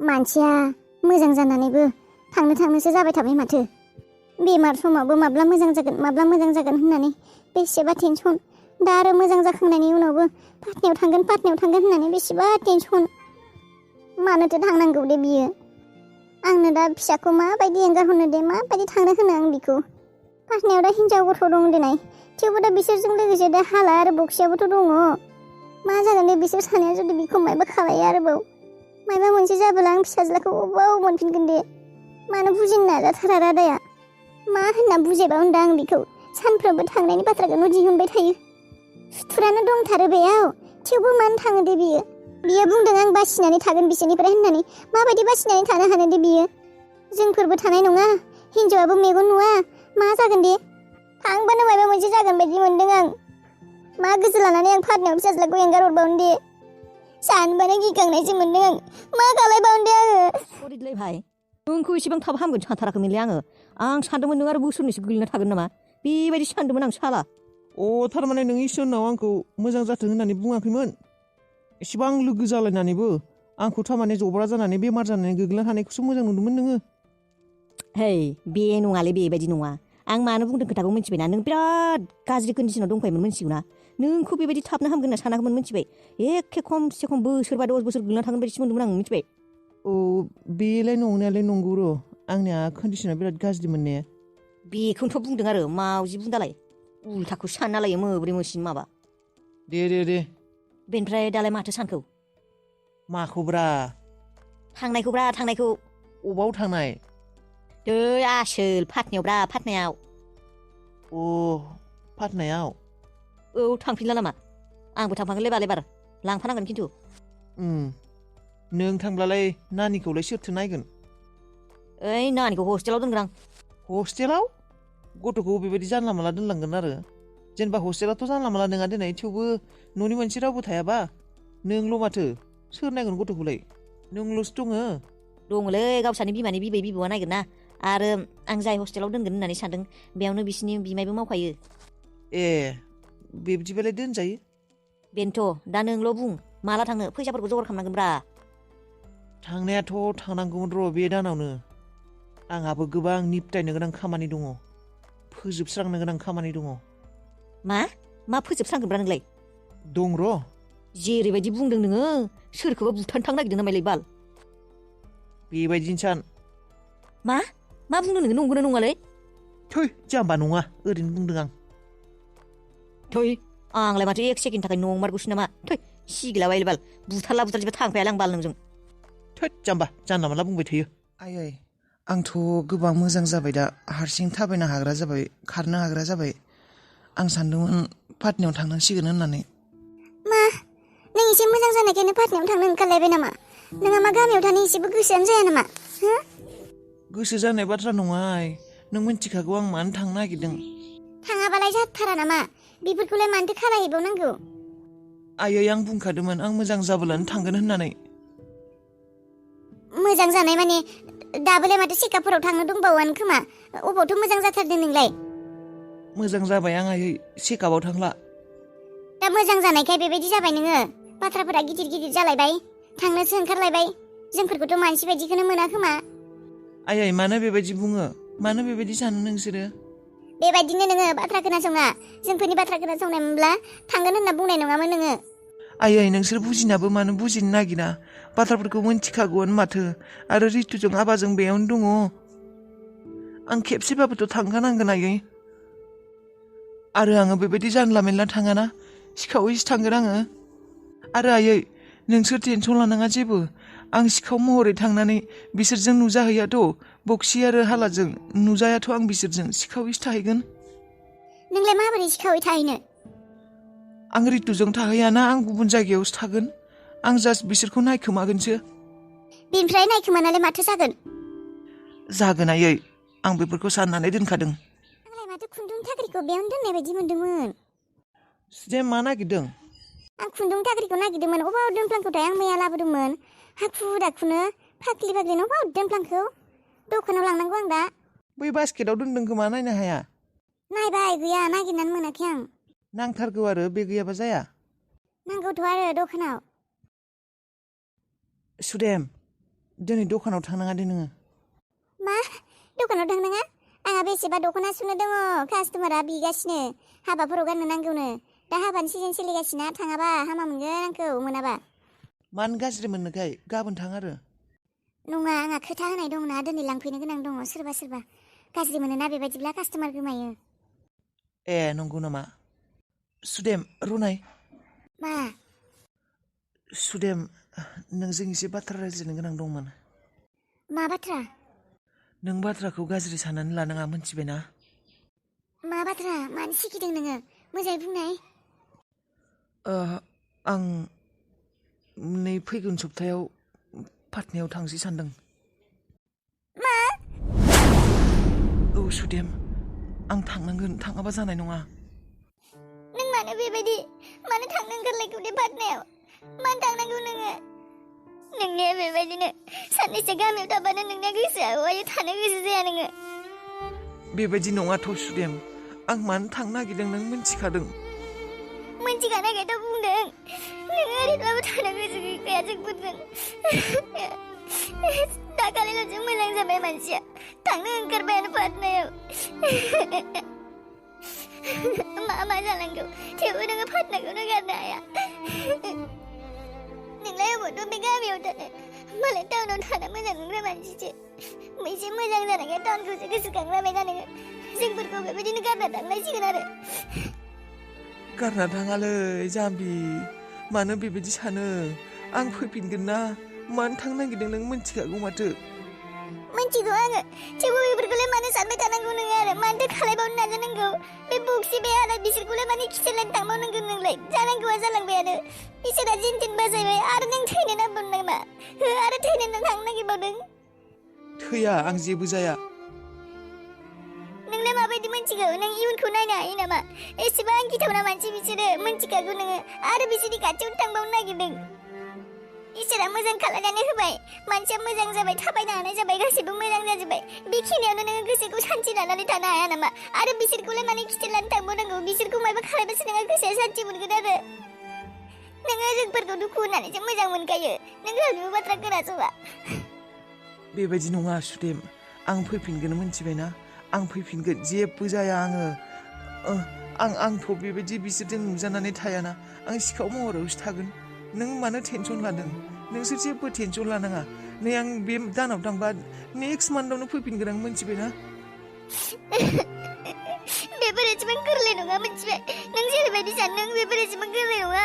मानसिया मोजां जानानैबो थांनोसो जाबाय थाबाय माथो। बेमार समावबो माब्ला मोजां जागोन होननानै बेसेबा टेनसन। दा आरो मोजां जाखांनायनि उनावबो पाटनायाव थांगोन होननानै बेसेबा टेनसन। मानोथो थांनांगौ दे बियो? आंनो दा फिसाखौ माबायदि एंगारहरनो दे, माबायदि थांनो होनो आं बिखौ? पाटनायाव दा हिनजाव गथ' दं देनाय, थेवबो दा बिसोरजों लोगोसे दा हाला आरो बक्सियाबोथ' दङ। मा जागोन दे बिसोर सानैया जुदि बिखौ मायबा खालायो आरोबाव? मायबा मोनसे जाबोला आं फिसाज्लाखौ अबाव मोनफिनगोन दे? मानो बुजिनो नाजाथारा रादाया? मा होनना बुजायबा होनदों आं बिखौ? सानफ्रोमबो थांनायनि बाथ्राखौनो दिहुनबाय थायो। सुथुरानो दंथारो बेयाव, थेवबो मानो थाङो दे बियो? बियो बुंदों आं बासिनानै थागोन बिसोरनिफ्राय होननानै। माबायदि बासिनानै थानो हानो दे बियो? जोंफोरबो थानाय नङा, हिनजावाबो मेगन नुवा। मा जागोन दे? थांबानो मायबा मोनसे जागोन बायदि मोनदों आं। मा गोसो लानानै आं पाटनायाव फिसाज्लाखौ एंगार हरबावनो दे? सानबानो गिखांनायसो मोनदों आं। मा खालायबावनो दे आङो? सरिलै भाइ, नोंखौ एसेबां थाब हामगोन सानथाराखैमोनलै आङो। आं सानदोंमोन नों आरो बोसोरनैसो गोलैना थागोन नामा, बेबायदि सानदोंमोन आं साला। थारमाने नों इसोरनाव आंखौ मोजां जाथों होननानै बुङाखैमोन? एसेबां लोगो जालायनानैबो आंखौ थारमाने जब्रा जानानै बेमार जानानै गोग्लैना थानायखौसो मोजां नुदोंमोन नोङो? है, बे नङालै, बेबायदि नङा। आं मानो बुंदों खोथाखौ मिथिबायना? नों बिराद गाज्रि कन्डिसनाव दंखायोमोन, मिथिगौ ना? नोंखौ बेबायदि थाबनो हामगोन होनना सानाखैमोन, मिथिबाय? एखे खमसे खम बोसोरबा 10 बोसोर गोलैना थागोन बायदिसो मोनदोंमोन आं, मिथिबाय? बेलाय नंनायालाय नंगौ र'। आंनिया कन्डिसना बिराद गाज्रिमोन ने? बेखौनोथ' बुंदों आरो मावजि बुन्दालाय। उल्थाखौ सानना लायो मोब्रै मोसिन माबा। दे। बेनिफ्राय दालाय माथो सानखौ? माखौब्रा? थांनायखौ। अबाव थांनाय? दै आसोल पाटनायावब्रा, पाटनायाव। पाटनायाव? औ, थांफिनला नामा? आंबो थांफागोनलै बालेबार, लांफानांगोन खिन्थु। नों थांब्लालाय नानिखौलाय सोरथो नायगोन? ओइ, नानिखौ हस्टेलाव दोनगोन आं। हस्टेलाव? गथ'खौ बेबायदि जानला मानला दोनलांगोन आरो? जेनेबा हस्टेलाथ' जानला मानला नङा दिनै, थेवबो न'नि मानसि रावबो थायाबा नोंल' माथो सोर नायगोन गथ'खौलाय? नोंल'सो दङ? दङलै, गावसानि बिमानि बिबै बिबौआ नायगोन ना। आरो आं जाय हस्टेलाव दोनगोन होननानै सानदों बेयावनो बिसिनि बिमायबो मावखायो। बिब्दिबालाय दोनजायो। बेनोथ', दा नोंल' बुं, माला थांनो? फैसाफोरखौ जगार खालामनांगोनब्रा। थांनायाथ' थांनांगौमोन र' बे दानावनो। आंहाबो गोबां निपटायनो गोनां खामानि दङ, फोजोबस्रांनो गोनां खामानि दङ। मा फोजोबस्रांगोनब्रा नोंलाय? दं र'। जेरैबायदि बुंदों नोङो, सोरखौबा बुथारनो थांनो नागिरदों नामालै बाल? बेबायदिनो सान। मा बुंदों नोङो? नंगौना नङालै? थै, जाम्बा नङा, ओरैनो बुंदों आं। थै, आंलाय माथो 1 सेकेन्डनि थाखाय नंमारगौसो नामा? थै, सिगिलाबायलै बाल, बुथारला थांफायालै आं बाल नोंजों। थोद, जाम्बा, जानला मानला बुंबाय थायो। आयै, आंथ' गोबां मोजां जाबाय दा। हारसिं थाबायनो हाग्रा जाबाय, खारनो हाग्रा जाबाय। आं सानदोंमोन पाटनायाव थांनांसिगोन होननानै। मा? नों एसे मोजां जानायखायनो पाटनायाव थांनो ओंखारलायबाय नामा? नोंहा मा गामियाव थानो एसेबो गोसोआनो जाया नामा? गोसो जानाय बाथ्रा नङा। नों मिथिखागौ आं मानो थांनो नागिरदों। थाङाबालाय जाथारा नामा? बेफोरखौलाय मानोथो खालायहैबावनांगौ? आयै, आं बुंखादोंमोन आं मोजां जाबोलानो थांगोन होननानै। मोजां जानाय माने दाबोलाय माथो चेकआपफोराव थांनो दंबावोआनो खोमा। अबावथ' मोजां जाथारदों नोंलाय? मोजां जाबाय आं आयै, चेकआपआव थांला। दा मोजां जानायखाय बेबायदि जाबाय नोङो? बाथ्राफोरा गिदिर जालायबाय, थांनोसो ओंखारलायबाय। जोंफोरखौथ' मानसि बायदिखौनो मोना खोमा। आयै, मानो बेबायदि बुङो? मानो बेबायदि सानो नोंसोरो? बेबायदिनो नोङो बाथ्रा खोनासङा। जोंफोरनि बाथ्रा खोनासंनाय मोनब्ला थांगोन होनना बुंनाय नङामोन नोङो। आयै, नोंसोर बुजिनाबो मानो बुजिनो नागिरा? बाथ्राफोरखौ मिन्थिखागौआनो माथो। आरो रितुजों आबाजों बेयावनो दङ। आं खेबसेबाबोथ' थांखानांगोन आयै। आरो आङो बेबायदि जानला मेनला थाङाना, सिखावैसो थांगोन आङो। आरो आयै, नोंसोर टेनसन लानाङा जेबो। आं सिखाव महरै थांनानै बिसोरजों नुजाहैयाथ', बक्सि आरो हालाजों नुजायाथ' आं बिसोरजों सिखावैसो थाहैगोन। नोंलाय माबोरै सिखावै थाहैनो? आं रितुजों थाहैयाना, आं गुबुन जायगायावसो थागोन। आं जास्ट बिसोरखौ नायखोमागोनसो। बेनिफ्राय नायखोमानालाय माथो जागोन? जागोन आयै, आं बेफोरखौ साननानै दोनखादों। आंलाय माथो खुन्दुं थाख्रिखौ बेयावनो दोननाय बायदि मोनदोंमोन। सुदेम, मा नागिरदों? आं खुन्दुं थाख्रिखौ नागिरदोंमोन। अबाव दोनफ्लांखोथाय? आं मैया लाबोदोंमोन। हाखु दाखुनो फाग्लिनो अबाव दोनफ्लांखो? दखानाव लांनांगौ आं दा। बै बास्केटाव दोनदों खोमा, नायनो हाया? नायबाय, गैया, नागिरनानै मोनाखै आं। नांथारगौ आरो, बे गैयाबा जाया। नांगौथ' आरो दखानाव। सुदेम, दिनै दखानाव थांनाङा दे नोङो मा दखानाव थांनाङा आंहा बेसेबा दख'ना सुनो दङ कास्टमारा बिगासिनो हाबाफोराव गाननो नांगौनो दा हाबानि सिजन सोलिगासिनो थाङाबा हामा मोनगोन आंखौ मोनाबा मानो गाज्रि मोननोखाय गाबोन थां आरो नङा आंहा खोथा होनाय दंना दिनै लांफैनो गोनां दङ सोरबा गाज्रि मोनोना बेबायदिब्ला कास्टमार गोमायो ए नंगौ नामा सुदेम रुनाय मा सुदेम नोंजों एसे बाथ्रा रायज्लायनो गोनां दंमोन मा बाथ्रा नों बाथ्राखौ गाज्रि साननानै लानाङा मोनथिबायना मा बाथ्रा मानो सिखिदों नोङो मोजाङै बुंनाय आं नै फैगोन सप्तायाव पाटनायाव थांसै सानदों मा औ सुदेम आं थांनांगोन थाङाबा जानाय नङा नों मानो बेबायदि मानो थांनो ओंखारलायखो दे पाटनायाव मानो थांनांगौ नोङो नोंनिया बेबायदिनो साननैसो गामियाव थाबानो नोंनिया गोसोआ अहाय थानो गोसो जाया नोङो बेबायदि नङाथ' सुदेम आं मानो थांनो नागिरदों नों मिन्थिखादों मोनथिखानायखायथ' बुंदों नोङो ओरैब्लाबो थानो गोसो गैखाया जोंफोरजों दाखालिल'सो मोजां जाबाय मानसिया थांनो ओंखारबायानो पाटनायाव मा जानांगौ थेवबो नोङो पाटनाखौनो गारनो हाया नोंलाय अबावथ' बे गामियाव थानो मालाय टाउनाव थानो मोजां मोनग्रा मानसिसो एसे मोजां जानायखाय टाउनखौसो गोसोखांलाबायना नोङो जोंफोरखौ बेबायदिनो गारना थांनांसिगोन आरो गारना थाङालै जाम्बि मानो बेबायदि सानो आं फैफिनगोन ना मानो थांनो नागिरदों नों मिन्थिखागौ माथो मिन्थिगौ आङो थेवबो बेफोरखौलाय मानो सानबाय थानांगौ नोङो आरो मानोथो खालायबावनो नाजानांगौ बे बुक्सि बे आरो बिसोरखौलाय माने खिथानानै थांबावनांगौ नोंलाय जानांगौआ जालांबायानो इसोरा जेन बाजायबाय आरो नों थैनो नांबावनो नामा आरो थैनो नों थांनो नागिरबावदों थैया आं जेबो जाया नोंलाय माबायदि मिन्थिगौ नों इयुनखौ नायनो हायो नामा एसेबां गिथावना मानसि बिसोरो मिन्थिखागौ नोङो आरो बिसोरनि खाथियावनो थांबावनो नागिरदों इसोरा मोजां खालामनानै होबाय मानसिया मोजां जाबाय थाबायनो हानाय जाबाय गासैबो मोजां जाजोब्बाय बेखिनियावनो नोङो गोसोखौ सान्थि लानानै थानो हाया नामा आरो बिसोरखौलाय माने खिथेरनानै थांबावनांगौ बिसोरखौ माबा खालामबासो नोङो गोसोआ सान्थि मोनगोन आरो नोङो जोंफोरखौ दुखु होनानैसो मोजां मोनखायो नों गावनिबो बाथ्रा खोनासङा बेबायदि नङा सुदेम आं फैफिनगोन मिन्थिबायना आं फैफिनगोन जेबो जाया आंथ' बेबायदि बिसोरजों नुजानानै थायाना आं सिखाव महरावसो थागोन नों मानो टेनसन लादों नोंसोर जेबो टेनसन लानाङा नै आं बे दानाव थांबा नेक्स्ट मान्थआवनो फैफिनगोन आं मिन्थिबायना बेफोर एसेबां गोरलै नङा मिन्थिबाय नों जेरैबायदि सानदों बेफोर एसेबां गोरलै नङा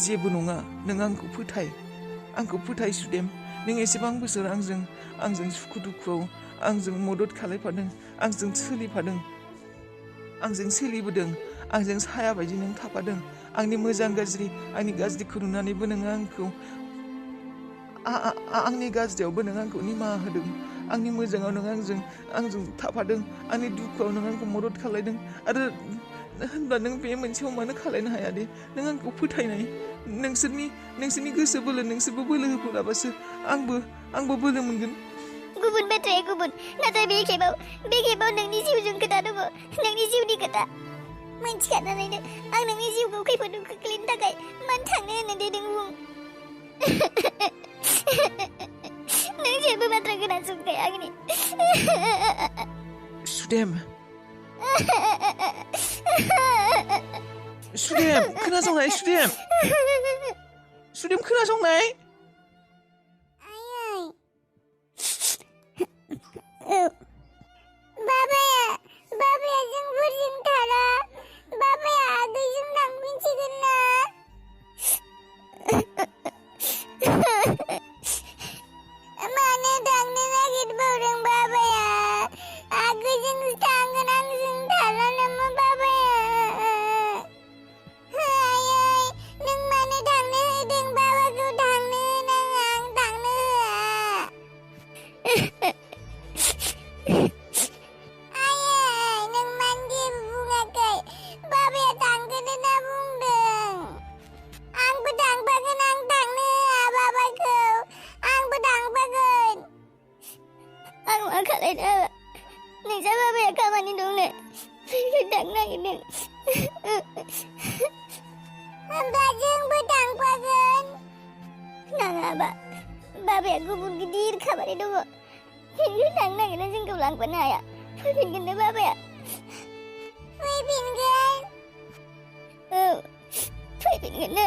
जेबो नङा नों आंखौ फोथाय सुदेम नों एसेबां बोसोर आंजों सुखु दुखुआव आंजों मदद खालायफादों आंजों सोलिफादों आंजों सोलिबोदों आंजों साया बायदि नों थाफादों आंनि मोजां गाज्रि आंनि गाज्रिखौ नुनानैबो नोङो आंखौ आंनि गाज्रियावबो नों आंखौ निमाहा होदों आंनि मोजाङाव नों आंजों थाफादों आंनि दुखुआव नों आंखौ मदद खालायदों आरो होनब्ला नों बे मोनसेयाव मानो खालायनो हाया दे नों आंखौ फोथायनाय नोंसोरनि गोसो बोलो नोंसोरबो बोलो होफोलाबासो आंबो बोलो मोनगोन गुबुन बाथ्राया गुबुन नाथाय बे खेबाव नोंनि जिउजों खोथा दङ नोंनि जिउनि खोथा मिन्थिखानानैनो आं नोंनि जिउखौ खैफोदाव खोख्लैनो थाखाय मानो थांनो होनो दे नों बुं नों जेबो बाथ्रा खोनासंखाया आंनि सुदेम खोनासंनाय सुदेम खोनासंनाय बाबाया जोंफोरजों थाला बाबाया आगैजों थांफिनसिगोन ना मानो थांनो नागिरबावदों बाबाया आगैजों थांगोन आंजों थाला नामा बाबाया आयै नों मानो थांनो होदों बाबाखौ थांनो होनाङा आं थांनो होआ नोंसा बाबाया खामानि दंनो थांनो नागिरदों होमबा जोंबो थांफागोन नाङा बाबाया गुबुन गिदिर खामानि दङ फिनखौ थांनो नागिरना जोंखौ लांफानो हाया फैफिनगोन ना बाबाया फैफिनगोन औ फैफिनगोन ना